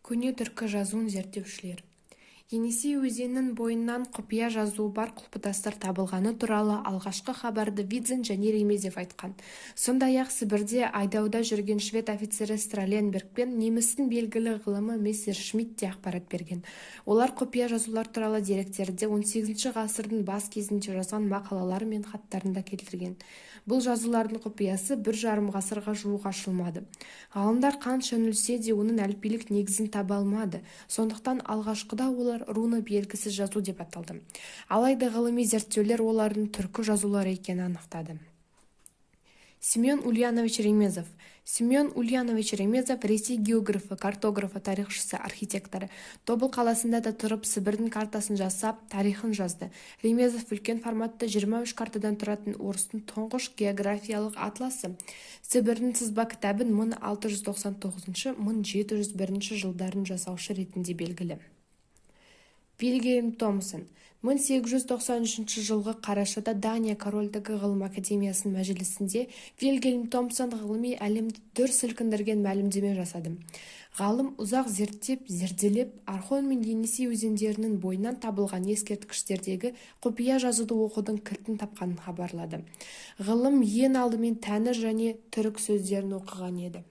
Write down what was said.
Көне түркі жазуын зерттеушілер. Енисей өзенінің бойынан құпия жазуы бар құлпытастар табылғаны туралы алғашқы хабарды Видзин және Ремезов айтқан. Сондай-ақ Сібірде айдауда жүрген швед офицері Страленберг пен немістің белгілі ғылымы Мессершмитт те ақпарат берген. Олар құпия жазулар туралы деректерді 18 ғасырдың бас кезінде жазған мақалалары мен хаттарында келтірген. Бұл жазулардың құпиясы 1,5 ғасырға жуық ашылмады. Ғалымдар қанша үңілсе де оның әліпбилік негізін таба алмады. Сондықтан алғашқыда олар руны белгісіз жазу деп аталды. Алайда ғылыми зерттеулер олардың түркі жазулары екенін анықтады. Семен Ульянович Ремезов. Семен Ульянович Ремезов Ресей географы, картографы, тарихшысы, архитекторы. Тобыл қаласында да тұрып Сібірдің картасын жасап, тарихын жазды. Ремезов үлкен форматты 23 картадан тұратын орыстың тұңғыш географиялық атласы. Сібірдің сызба кітабын 1699-1701 жылдарын жасаушы ретінде белгілі. Вильгельм Томсон. 1893 жылғы қарашада Дания корольдігі ғылым академиясының мәжілісінде Вильгельм Томсон ғылыми әлемді дүр сілкіндірген мәлімдеме жасады. Ғалым ұзақ зерделеп, Орхон мен Енисей өзендерінің бойынан табылған ескерткіштердегі құпия жазуды оқудың кілтін тапқанын хабарлады. Ғылым ең алдымен тәңір және түрік сөздерін оқыған еді.